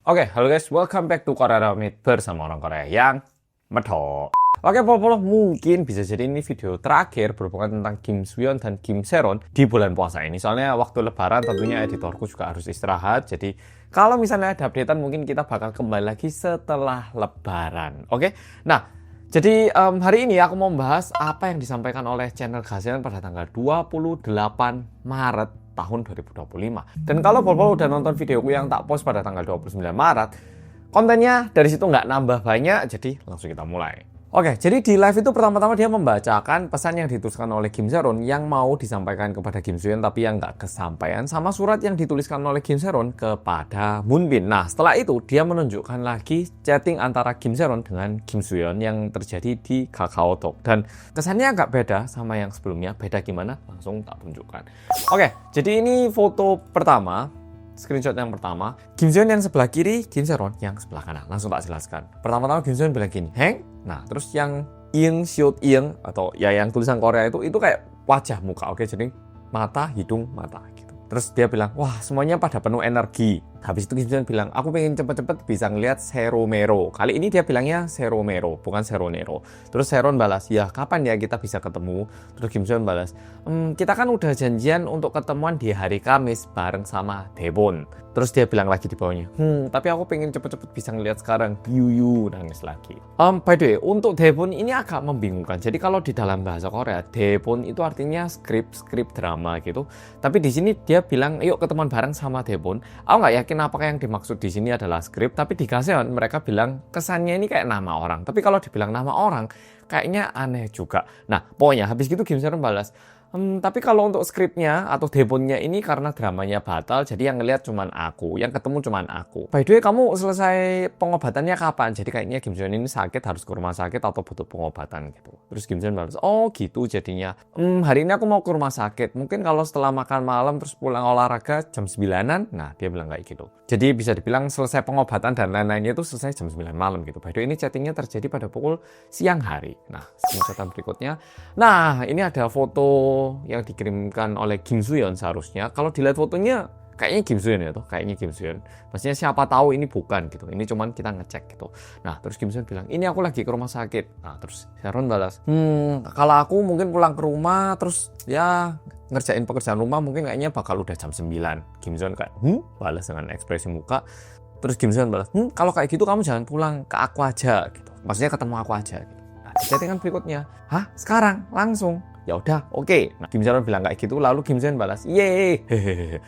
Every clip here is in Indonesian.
Oke, halo guys, welcome back to Korea Meet bersama orang Korea yang medok. Oke, polo mungkin bisa jadi ini video terakhir berhubungan tentang Kim Soo-yeon dan Kim Se-ron di bulan puasa ini. Soalnya waktu lebaran tentunya editorku juga harus istirahat. Jadi kalau misalnya ada updatean mungkin kita bakal kembali lagi setelah lebaran. Oke, nah jadi hari ini aku mau membahas apa yang disampaikan oleh channel Gaseon pada tanggal 28 Maret tahun 2025. Dan kalau Pol udah nonton videoku yang tak post pada tanggal 29 Maret, kontennya dari situ nggak nambah banyak, jadi langsung kita mulai. Oke, jadi di live itu pertama-tama dia membacakan pesan yang dituliskan oleh Kim Se-ron yang mau disampaikan kepada Kim Soo-yeon tapi yang nggak kesampaian, sama surat yang dituliskan oleh Kim Se-ron kepada Moon Bin. Nah, setelah itu dia menunjukkan lagi chatting antara Kim Se-ron dengan Kim Soo-yeon yang terjadi di Kakao Talk. Dan kesannya agak beda sama yang sebelumnya. Beda gimana? Langsung tak tunjukkan. Oke, jadi ini foto pertama. Screenshot yang pertama, Kim Soo-yeon yang sebelah kiri, Kim Se-ron yang sebelah kanan. Langsung tak jelaskan. Pertama-tama Kim Soo-yeon bilang gini, Heng. Nah, terus yang Ing, Siot, Ing, atau ya yang tulisan Korea itu kayak wajah muka, oke? Jadi mata, hidung, mata gitu. Terus dia bilang, wah semuanya pada penuh energi. Habis itu Kim Soo-yeon bilang, aku pengen cepet-cepet bisa ngeliat Seromero. Kali ini dia bilangnya Seromero, bukan Seronero. Terus Se-ron balas, ya kapan ya kita bisa ketemu? Terus Kim Soo-yeon balas, kita kan udah janjian untuk ketemuan di hari Kamis bareng sama Daewon. Terus dia bilang lagi di bawahnya, tapi aku pengen cepet-cepet bisa ngeliat sekarang. Biuyu nangis lagi. By the way, untuk Daewon ini agak membingungkan. Jadi kalau di dalam bahasa Korea, Daewon itu artinya skrip drama gitu. Tapi di sini dia bilang, yuk ketemuan bareng sama Daewon. Aku nggak yakin apakah yang dimaksud di sini adalah skrip. Tapi di Gaseon mereka bilang kesannya ini kayak nama orang. Tapi kalau dibilang nama orang, kayaknya aneh juga. Nah, pokoknya habis gitu Kim Se-ron balas, tapi kalau untuk skripnya atau Daewonnya ini karena dramanya batal, jadi yang ngelihat cuman aku, yang ketemu cuman aku. By the way, kamu selesai pengobatannya kapan? Jadi kayaknya Kim Soo-yeon ini sakit, harus ke rumah sakit atau butuh pengobatan gitu. Terus Kim Soo-yeon balas, oh gitu jadinya. Hari ini aku mau ke rumah sakit. Mungkin kalau setelah makan malam terus pulang olahraga jam 9-an, nah dia bilang kayak gitu. Jadi bisa dibilang selesai pengobatan dan lain-lainnya itu selesai jam 9 malam gitu. By the way, ini chattingnya terjadi pada pukul siang hari. Nah, screenshotan berikutnya. Nah, ini ada foto yang dikirimkan oleh Kim Soo-yeon seharusnya. Kalau dilihat fotonya kayaknya Kim Soo-yeon ya tuh, kayaknya Kim Soo-yeon. Maksudnya siapa tahu ini bukan gitu. Ini cuman kita ngecek gitu. Nah, terus Kim Soo-yeon bilang, "Ini aku lagi ke rumah sakit." Nah, terus Se-ron balas, kalau aku mungkin pulang ke rumah terus ya ngerjain pekerjaan rumah mungkin kayaknya bakal udah jam 9. Kim Soo-yeon kayak, balas dengan ekspresi muka. Terus Kim Soo-yeon balas, kalau kayak gitu kamu jangan pulang, ke aku aja gitu. Maksudnya ketemu aku aja gitu. Nah, di chattingan berikutnya, "Hah? Sekarang? Langsung?" Ya udah, oke. Nah, Kim Se-ron bilang kayak gitu, lalu Kim Se-yeon balas, "Yeay."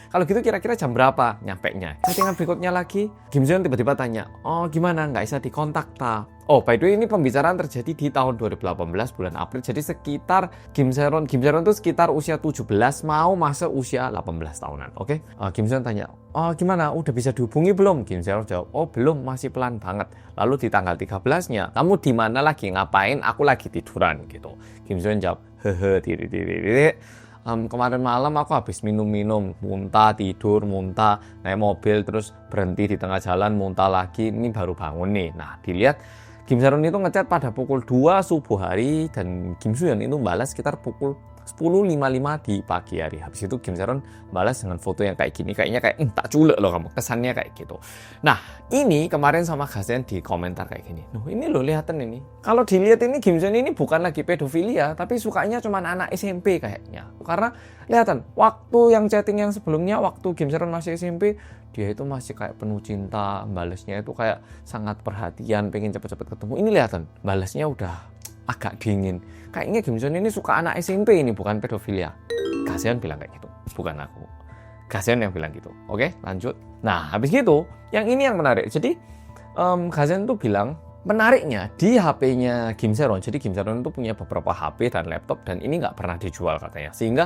Kalau gitu kira-kira jam berapa nyampenya? Chattingan berikutnya lagi, Kim Se-yeon tiba-tiba tanya, "Oh, gimana? Nggak bisa dikontak ta?" Oh, by the way, ini pembicaraan terjadi di tahun 2018 bulan April. Jadi sekitar Kim Se-ron tuh sekitar usia 17 mau masuk usia 18 tahunan, oke? Kim Se-yeon tanya, "Oh, gimana? Udah bisa dihubungi belum?" Kim Se-ron jawab, "Oh, belum, masih pelan banget." Lalu di tanggal 13-nya, "Kamu di mana lagi? Ngapain? Aku lagi tiduran." gitu. Kim Se-yeon jawab, kemarin malam aku habis minum-minum, muntah, tidur, muntah, naik mobil, terus berhenti di tengah jalan, muntah lagi, ini baru bangun nih. Nah, dilihat Kim Se-ron itu ngechat pada pukul 2 subuh hari dan Kim Soo-yeon itu balas sekitar pukul 10.55 di pagi hari. Habis itu Kim Se-ron balas dengan foto yang kayak gini, kayaknya kayak tak culek loh kamu, kesannya kayak gitu. Nah, ini kemarin sama Gaseon di komentar kayak gini. Loh, ini loh lihatan ini. Kalau dilihat ini Kim Soo-yeon ini bukan lagi pedofilia, tapi sukanya cuma anak SMP kayaknya. Karena lihatan, waktu yang chatting yang sebelumnya, waktu Kim Se-ron masih SMP, dia itu masih kayak penuh cinta, balasnya itu kayak sangat perhatian, pengen cepet-cepet ketemu. Ini lihatan, balasnya udah agak dingin. Kayaknya Kim Soo-yeon ini suka anak SMP ini, bukan pedofilia. Gaseon bilang kayak gitu, bukan aku. Gaseon yang bilang gitu. Oke, lanjut. Nah, habis gitu, yang ini yang menarik. Jadi, Gaseon tuh bilang, menariknya di HP-nya Kim Se-ron. Jadi Kim Se-ron itu punya beberapa HP dan laptop dan ini nggak pernah dijual katanya. Sehingga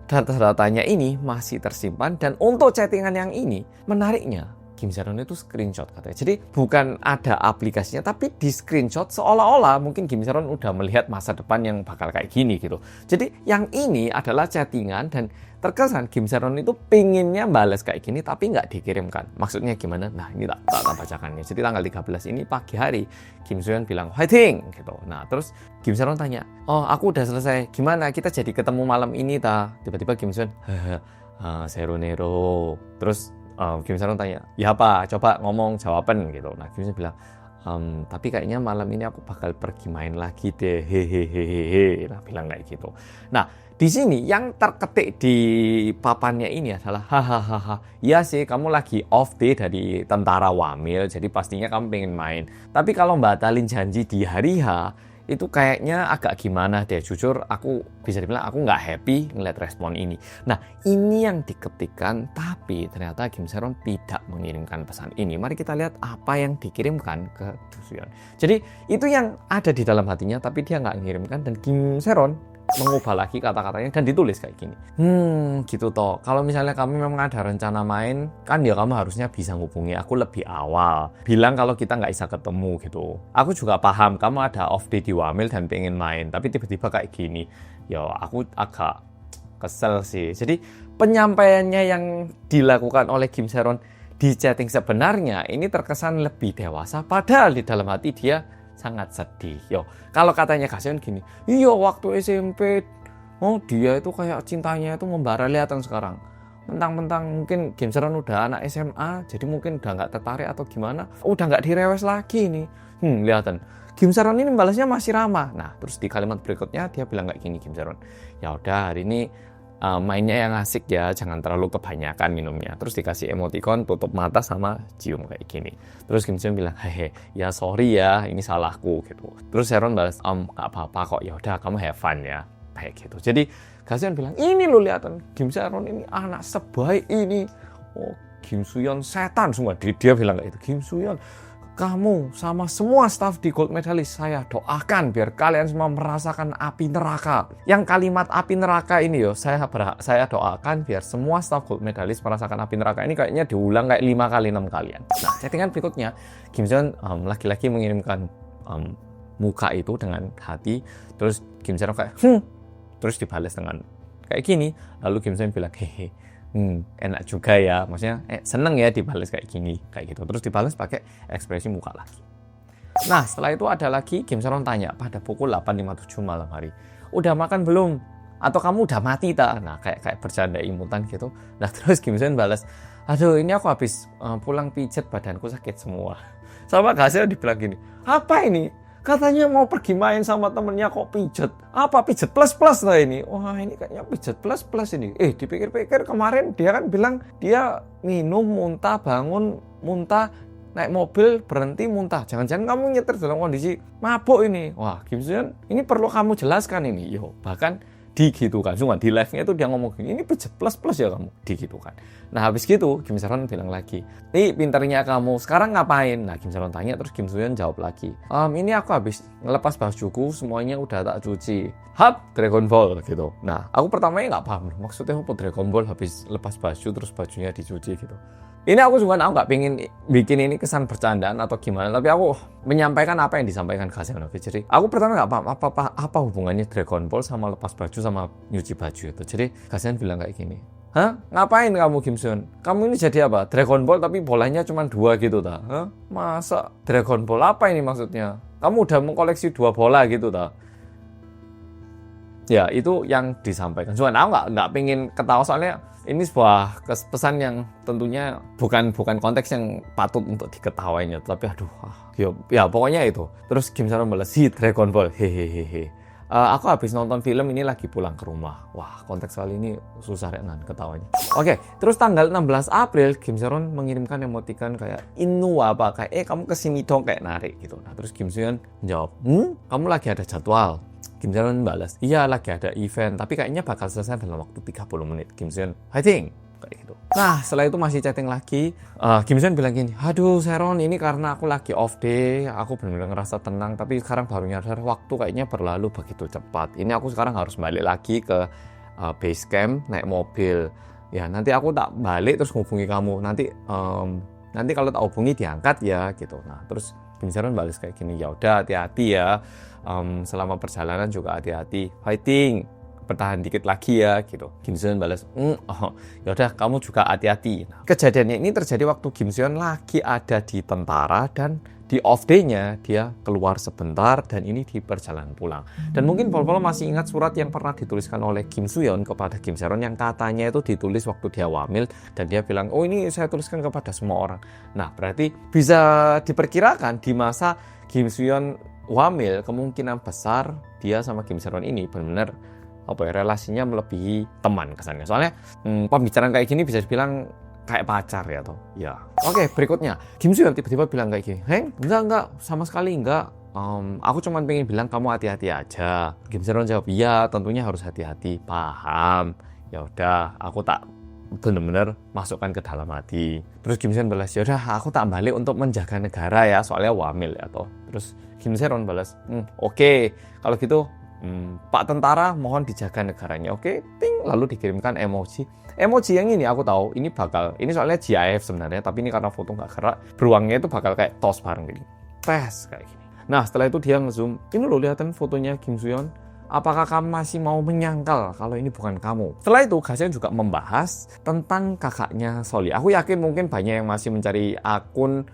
data-datanya ini masih tersimpan dan untuk chattingan yang ini menariknya Kim Se-ron itu screenshot katanya. Jadi bukan ada aplikasinya tapi di screenshot seolah-olah mungkin Kim Se-ron udah melihat masa depan yang bakal kayak gini gitu. Jadi yang ini adalah chattingan dan terkesan Kim Se-ron itu pinginnya balas kayak gini tapi nggak dikirimkan. Maksudnya gimana? Nah, ini tak bacakannya. Jadi tanggal 13 ini pagi hari Kim Soo-yeon bilang fighting gitu. Nah, terus Kim Se-ron tanya, "Oh, aku udah selesai. Gimana kita jadi ketemu malam ini ta?" Tiba-tiba Kim Soo-yeon, Seronero. Terus Kim Seron tanya, ya apa? Coba ngomong jawaban gitu. Nah Kim Seon bilang, tapi kayaknya malam ini aku bakal pergi main lagi deh, hehehehe. Nah bilang kayak gitu. Nah di sini yang terketik di papannya ini adalah hahaha. Ya sih, kamu lagi off day dari tentara wamil, jadi pastinya kamu pengen main. Tapi kalau batalin janji di hari H, itu kayaknya agak gimana deh. Jujur, aku bisa dibilang aku nggak happy ngeliat respon ini. Nah, ini yang diketikkan, tapi ternyata Kim Seon tidak mengirimkan pesan ini. Mari kita lihat apa yang dikirimkan ke Dosuyeon. Jadi, itu yang ada di dalam hatinya, tapi dia nggak mengirimkan, dan Kim Seon mengubah lagi kata-katanya dan ditulis kayak gini. Gitu toh. Kalau misalnya kamu memang ada rencana main, kan ya kamu harusnya bisa hubungi aku lebih awal. Bilang kalau kita nggak bisa ketemu gitu. Aku juga paham kamu ada off day di Wamil dan pengen main, tapi tiba-tiba kayak gini. Ya aku agak kesel sih. Jadi penyampaiannya yang dilakukan oleh Kim Seon di chatting sebenarnya ini terkesan lebih dewasa, padahal di dalam hati dia sangat sedih. Yo, kalau katanya Gaseon gini, iya waktu SMP, dia itu kayak cintanya itu membara, lihatan sekarang. Mentang-mentang mungkin Kim Seon udah anak SMA, jadi mungkin udah nggak tertarik atau gimana, udah nggak direwes lagi nih. Lihatan. Kim Seon ini balasnya masih ramah. Nah, terus di kalimat berikutnya dia bilang kayak gini Kim Seon, ya udah hari ini mainnya yang asik ya, jangan terlalu kebanyakan minumnya. Terus dikasih emoticon tutup mata sama cium kayak gini. Terus Kim Seon bilang, hehe, ya sorry ya, ini salahku gitu. Terus Seon balas, nggak apa-apa kok, ya udah kamu have fun ya, kayak gitu. Jadi Gaseon bilang, ini lo lihatan Kim Seon ini anak sebaik ini. Kim Suyeon setan semua. Dia bilang kayak gitu, Kim Suyeon, kamu sama semua staf di Gold Medalist saya doakan biar kalian semua merasakan api neraka. Yang kalimat api neraka ini saya doakan biar semua staf Gold Medalist merasakan api neraka ini kayaknya diulang kayak 5 kali 6 kalian. Nah, chattingan berikutnya Kim Seon lagi-lagi mengirimkan muka itu dengan hati, terus Kim Seon kayak terus dibalas dengan kayak gini. Lalu Kim Seon bilang hehe, enak juga ya, maksudnya seneng ya dibalas kayak gini, kayak gitu. Terus dibalas pakai ekspresi muka lagi. Nah setelah itu ada lagi Kim Seon tanya pada pukul 8.57 malam hari, udah makan belum? Atau kamu udah mati tak? Nah kayak bercanda imutan gitu. Nah terus Kim Seon balas, aduh ini aku habis pulang pijet, badanku sakit semua. Sama Gaseon dibilang gini, apa ini? Katanya mau pergi main sama temennya kok pijet. Apa pijet plus-plus lah ini? Wah ini kayaknya pijet plus-plus ini. Dipikir-pikir kemarin dia kan bilang dia minum, muntah, bangun, muntah, naik mobil, berhenti, muntah. Jangan-jangan kamu nyetir dalam kondisi mabuk ini. Wah Kim Seon, ini perlu kamu jelaskan ini. Bahkan digitukan. Cuma di live-nya itu dia ngomong gini, ini pijet plus-plus ya kamu. Digitukan. Nah habis gitu Kim Seon bilang lagi, pinternya kamu sekarang ngapain? Nah Kim Seon tanya, terus Kim Suyeon jawab lagi, ini aku habis ngelepas bajuku, semuanya udah tak cuci. Dragon Ball gitu. Nah aku pertamanya nggak paham maksudnya apa Dragon Ball habis lepas baju terus bajunya dicuci gitu. Ini aku nggak pengen bikin ini kesan bercandaan atau gimana, tapi aku menyampaikan apa yang disampaikan Gaseon. Jadi aku pertama nggak paham apa hubungannya Dragon Ball sama lepas baju sama nyuci baju itu. Jadi Gaseon bilang kayak gini, ngapain kamu Kim Seon? Kamu ini jadi apa? Dragon Ball tapi bolanya cuma 2 gitu ta? Masa Dragon Ball apa ini maksudnya? Kamu udah mengkoleksi 2 bola gitu ta? Ya itu yang disampaikan. Cuma aku nggak pengen ketawa soalnya ini sebuah pesan yang tentunya bukan konteks yang patut untuk diketawainya, tapi ya pokoknya itu. Terus Kim Seon balas, Dragon Ball, hehehe. Aku habis nonton film ini lagi pulang ke rumah. Wah, konteks kali ini susah dengan ketawanya. Oke, terus tanggal 16 April Kim Seon mengirimkan emoticon kayak inu apa, kayak kamu kesini dong, kayak narik gitu. Nah, terus Kim Seon menjawab, kamu lagi ada jadwal. Kim Seon balas, iya lagi ada event, tapi kayaknya bakal selesai dalam waktu 30 menit. Kim Seon, fighting! Kayak gitu. Nah, setelah itu masih chatting lagi. Kim Seon bilang gini, aduh Seron, ini karena aku lagi off day, aku benar-benar ngerasa tenang, tapi sekarang baru nyadar waktu kayaknya berlalu begitu cepat. Ini aku sekarang harus balik lagi ke base camp, naik mobil. Ya, nanti aku tak balik terus hubungi kamu. Nanti kalau tak hubungi diangkat ya, gitu. Nah, terus Kim Seon balas kayak gini, ya udah hati-hati ya. Selama perjalanan juga hati-hati, fighting. bertahan dikit lagi ya gitu. Kim Soo-hyun balas, yaudah kamu juga hati-hati. Nah, kejadiannya ini terjadi waktu Kim Soo-hyun lagi ada di tentara dan di off day-nya dia keluar sebentar dan ini di perjalanan pulang. Dan mungkin Pol-Pol masih ingat surat yang pernah dituliskan oleh Kim Soo-hyun kepada Kim Se-ron yang katanya itu ditulis waktu dia wamil dan dia bilang, oh ini saya tuliskan kepada semua orang. Nah berarti bisa diperkirakan di masa Kim Soo-hyun wamil kemungkinan besar dia sama Kim Se-ron ini benar-benar relasinya melebihi teman kesannya. Soalnya pembicaraan kayak gini bisa dibilang kayak pacar ya toh. Ya. Oke, berikutnya. Kim Soo-hyun tiba-tiba bilang kayak gini, "Heng, enggak, sama sekali enggak. Aku cuma pengen bilang kamu hati-hati aja." Kim Se-ron jawab, "Iya, tentunya harus hati-hati." Paham. Ya udah, aku tak benar-benar masukkan ke dalam hati. Terus Kim Se-ron balas, "Ya udah, aku tak balik untuk menjaga negara ya, soalnya wamil ya toh." Terus Kim Se-ron balas, "Oke, kalau gitu Pak tentara mohon dijaga negaranya." Oke, ting, lalu dikirimkan emoji. Emoji yang ini aku tahu ini soalnya GIF sebenarnya, tapi ini karena foto nggak gerak, beruangnya itu bakal kayak tos bareng gini, tes kayak gini. Nah setelah itu dia ngezoom, ini loh lihatin fotonya Kim Soo-hyun. Apakah kamu masih mau menyangkal kalau ini bukan kamu? Setelah itu Ga-seon juga membahas tentang kakaknya Soli. Aku yakin mungkin banyak yang masih mencari akun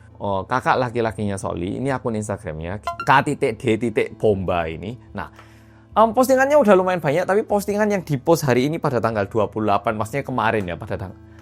kakak laki-lakinya Soli. Ini akun Instagramnya K.D.Bomba ini. Nah postingannya udah lumayan banyak, tapi postingan yang dipost hari ini pada tanggal 28, maksudnya kemarin ya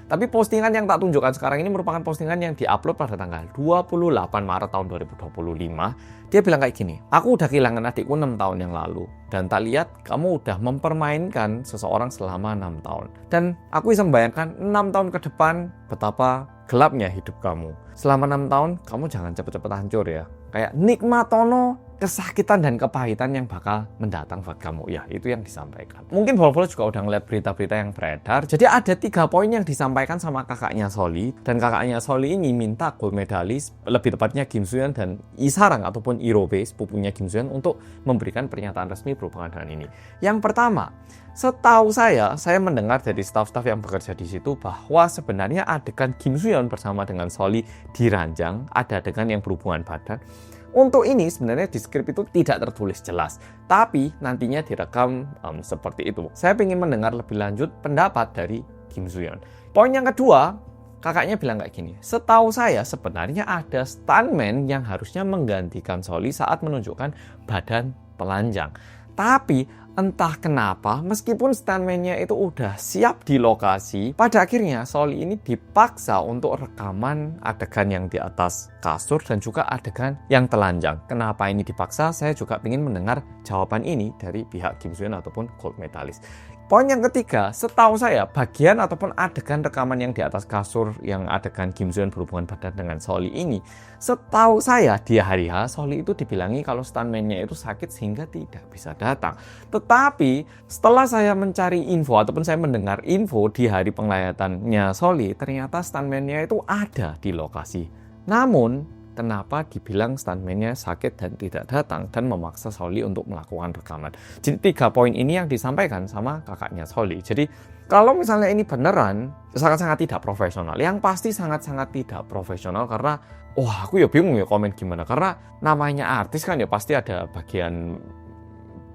tapi postingan yang tak tunjukkan sekarang ini merupakan postingan yang diupload pada tanggal 28 Maret tahun 2025. Dia bilang kayak gini, "Aku udah kehilangan adikku 6 tahun yang lalu, dan tak lihat kamu udah mempermainkan seseorang selama 6 tahun. Dan aku bisa membayangkan 6 tahun ke depan betapa gelapnya hidup kamu. Selama 6 tahun, kamu jangan cepet-cepet hancur ya. Kayak nikmatono kesakitan dan kepahitan yang bakal mendatang buat kamu." Ya, itu yang disampaikan. Mungkin Pol-Pol juga udah ngeliat berita-berita yang beredar. Jadi ada 3 poin yang disampaikan sama kakaknya Soli. Dan kakaknya Soli ini minta gold medalis, lebih tepatnya Kim Soo-hyun dan Isarang ataupun Irobe, sepupunya Kim Soo-hyun, untuk memberikan pernyataan resmi berhubungan dengan ini. Yang pertama, setahu saya mendengar dari staf-staf yang bekerja di situ bahwa sebenarnya adegan Kim Soo-hyun bersama dengan Soli diranjang, ada adegan yang berhubungan badan. Untuk ini sebenarnya di skrip itu tidak tertulis jelas, tapi nantinya direkam seperti itu. Saya ingin mendengar lebih lanjut pendapat dari Kim Soo-hyun. Poin yang kedua, kakaknya bilang kayak gini, setahu saya sebenarnya ada stuntman yang harusnya menggantikan Soli saat menunjukkan badan telanjang. Tapi entah kenapa, meskipun stuntman-nya itu udah siap di lokasi, pada akhirnya Soli ini dipaksa untuk rekaman adegan yang di atas kasur dan juga adegan yang telanjang. Kenapa ini dipaksa? Saya juga ingin mendengar jawaban ini dari pihak Kim Soo-hyun ataupun gold medalist. Poin yang ketiga, setahu saya bagian ataupun adegan rekaman yang di atas kasur yang adegan Kim Soo-hyun berhubungan badan dengan Soli ini, setahu saya di hari H Soli itu dibilangi kalau stuntman-nya itu sakit sehingga tidak bisa datang. Tetapi setelah saya mencari info ataupun saya mendengar info di hari penglihatannya Soli, ternyata stuntman-nya itu ada di lokasi. Namun kenapa dibilang stuntman-nya sakit dan tidak datang dan memaksa Soli untuk melakukan rekaman. Jadi 3 poin ini yang disampaikan sama kakaknya Soli. Jadi kalau misalnya ini beneran sangat-sangat tidak profesional. Yang pasti sangat-sangat tidak profesional karena aku ya bingung ya komen gimana. Karena namanya artis kan ya pasti ada bagian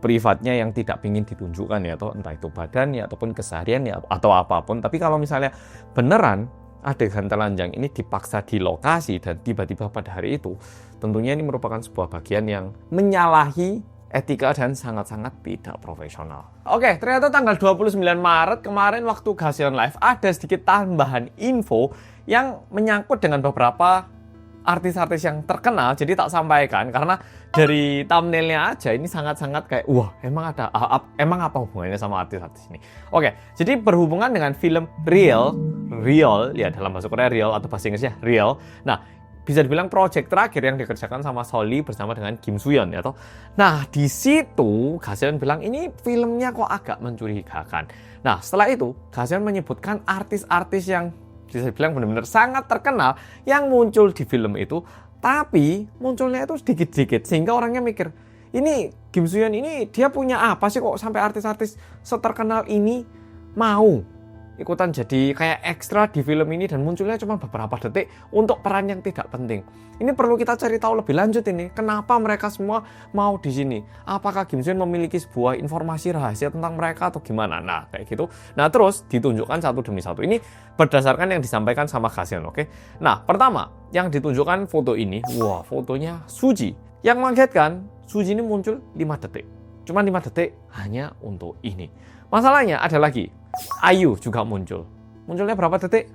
privatnya yang tidak ingin ditunjukkan ya, atau entah itu badannya ataupun keseharian ya atau apapun. Tapi kalau misalnya beneran adegan telanjang ini dipaksa di lokasi dan tiba-tiba pada hari itu, tentunya ini merupakan sebuah bagian yang menyalahi etika dan sangat-sangat tidak profesional. Oke, ternyata tanggal 29 Maret kemarin waktu Ga-seon Live ada sedikit tambahan info yang menyangkut dengan beberapa artis-artis yang terkenal, jadi tak sampaikan karena dari thumbnailnya aja ini sangat-sangat kayak emang apa hubungannya sama artis-artis ini. Oke, jadi berhubungan dengan film Real ya, dalam bahasa Korea Real atau bahasa Inggrisnya Real. Nah, bisa dibilang project terakhir yang dikerjakan sama Soli bersama dengan Kim Soo-hyun ya toh. Nah, di situ Ga-seon bilang ini filmnya kok agak mencurigakan. Nah, setelah itu Ga-seon menyebutkan artis-artis yang bisa dibilang benar-benar sangat terkenal yang muncul di film itu, tapi munculnya itu sedikit-sedikit sehingga orangnya mikir, ini Kim Soo-hyun ini dia punya apa sih kok sampai artis-artis seterkenal ini mau ikutan jadi kayak ekstra di film ini dan munculnya cuma beberapa detik untuk peran yang tidak penting. Ini perlu kita cari tahu lebih lanjut ini. Kenapa mereka semua mau di sini? Apakah Kim Soo-hyun memiliki sebuah informasi rahasia tentang mereka atau gimana? Nah, kayak gitu. Nah, terus ditunjukkan satu demi satu. Ini berdasarkan yang disampaikan sama Ga-seon, oke? Nah, pertama, yang ditunjukkan foto ini, wah, fotonya Suji. Yang mengagetkan, Suji ini muncul 5 detik. Cuma 5 detik hanya untuk ini. Masalahnya ada lagi. IU juga muncul. Munculnya berapa detik?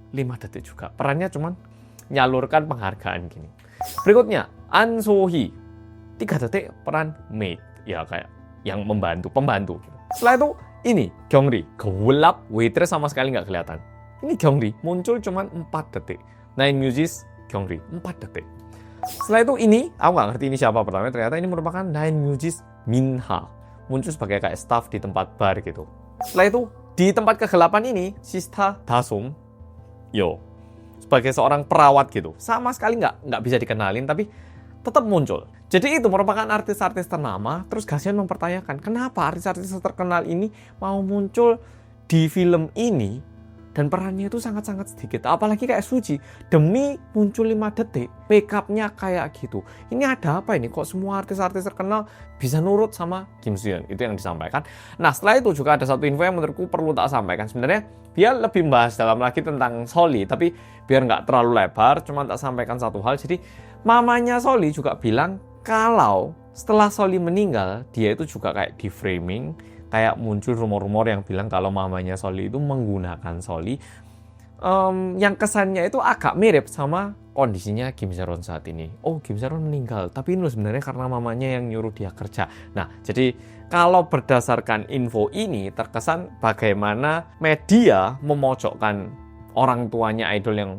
5 detik juga. Perannya cuma nyalurkan penghargaan gini. Berikutnya, An So-hee. 3 detik peran maid. Ya kayak yang pembantu. Setelah itu, ini Gyeongri. Gelap, waitress sama sekali nggak kelihatan. Ini Gyeongri, muncul cuma 4 detik. Nine Muses, Gyeongri, 4 detik. Setelah itu ini, aku nggak ngerti ini siapa pertama. Ternyata ini merupakan Nine Muses Minha. Muncul sebagai kayak staff di tempat bar gitu. Setelah itu, di tempat kegelapan ini, Sista Dasum, sebagai seorang perawat gitu. Sama sekali nggak bisa dikenalin, tapi tetap muncul. Jadi itu merupakan artis-artis ternama. Terus Ga-seon mempertanyakan, kenapa artis-artis terkenal ini mau muncul di film ini dan perannya itu sangat-sangat sedikit. Apalagi kayak Suji, demi muncul 5 detik, make up-nya kayak gitu. Ini ada apa ini? Kok semua artis-artis terkenal bisa nurut sama Kim Soo-hyun? Itu yang disampaikan. Nah, setelah itu juga ada satu info yang menurutku perlu tak sampaikan. Sebenarnya dia lebih membahas dalam lagi tentang Soli, tapi biar nggak terlalu lebar, cuma tak sampaikan satu hal. Jadi, mamanya Soli juga bilang kalau setelah Soli meninggal, dia itu juga kayak di framing, kayak muncul rumor-rumor yang bilang kalau mamanya Soli itu menggunakan Soli yang kesannya itu agak mirip sama kondisinya Kim Se-ron saat ini. Oh, Kim Se-ron meninggal, tapi ini sebenarnya karena mamanya yang nyuruh dia kerja. Nah, jadi kalau berdasarkan info ini terkesan bagaimana media memojokkan orang tuanya idol yang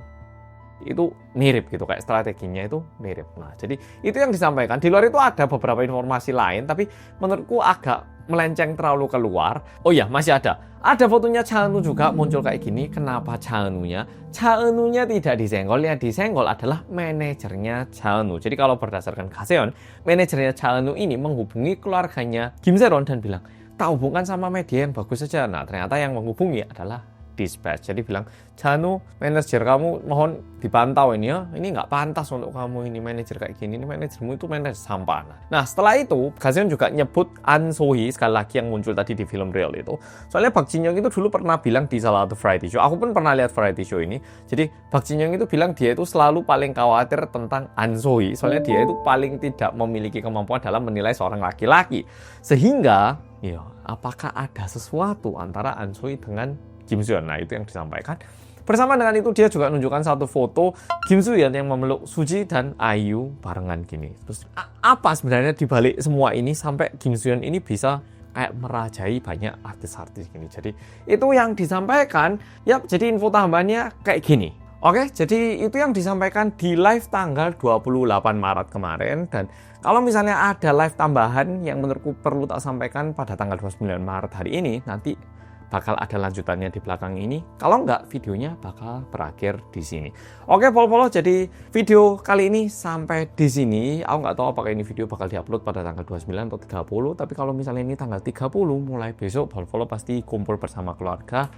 itu mirip gitu, kayak strateginya itu mirip. Nah, jadi itu yang disampaikan. Di luar itu ada beberapa informasi lain, tapi menurutku agak melenceng terlalu keluar. Oh ya, masih ada. Ada fotonya Cha Eun-woo juga muncul kayak gini. Kenapa Cha Eun-woo-nya? Cha Eun-woo-nya tidak disenggol, yang disenggol adalah manajernya Cha Eun-woo. Jadi kalau berdasarkan Ga-seon, manajernya Cha Eun-woo ini menghubungi keluarganya Kim Se-ron dan bilang, tak hubungkan sama media yang bagus saja. Nah, ternyata yang menghubungi adalah Dispatch. Jadi bilang, Cha Eun-woo, manajer kamu mohon dipantau ini ya. Ini nggak pantas untuk kamu ini manajer kayak gini. Ini manajermu itu manajer sampah. Nah, setelah itu, Ga-seon juga nyebut An So-hee, sekali lagi yang muncul tadi di film real itu. Soalnya Park Jin-young itu dulu pernah bilang di salah satu variety show. Aku pun pernah lihat variety show ini. Jadi Park Jin-young itu bilang dia itu selalu paling khawatir tentang An So-hee. Soalnya dia itu paling tidak memiliki kemampuan dalam menilai seorang laki-laki. Sehingga, apakah ada sesuatu antara An So-hee dengan Kim Soo-hyun? Nah, itu yang disampaikan. Bersama dengan itu dia juga menunjukkan satu foto Kim Soo-hyun yang memeluk Suji dan IU barengan gini. Terus apa sebenarnya dibalik semua ini sampai Kim Soo-hyun ini bisa kayak merajai banyak artis-artis gini. Jadi itu yang disampaikan. Jadi info tambahannya kayak gini. Oke, jadi itu yang disampaikan di live tanggal 28 Maret kemarin. Dan kalau misalnya ada live tambahan yang menurutku perlu tak sampaikan pada tanggal 29 Maret hari ini, nanti bakal ada lanjutannya di belakang ini. Kalau nggak, videonya bakal berakhir di sini. Oke, Polo-Polo, jadi video kali ini sampai di sini. Aku nggak tahu apakah ini video bakal diupload pada tanggal 29 atau 30. Tapi kalau misalnya ini tanggal 30, mulai besok Polo-Polo pasti kumpul bersama keluarga.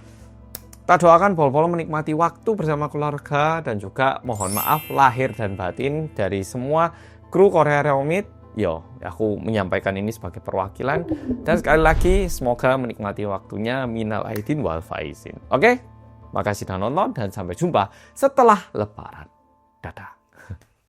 Kita doakan Polo-Polo menikmati waktu bersama keluarga. Dan juga mohon maaf lahir dan batin dari semua kru Korea Reomit. Aku menyampaikan ini sebagai perwakilan. Dan sekali lagi, semoga menikmati waktunya. Minal aidin wal faizin. Oke? Makasih sudah nonton dan sampai jumpa setelah Lebaran. Dadah.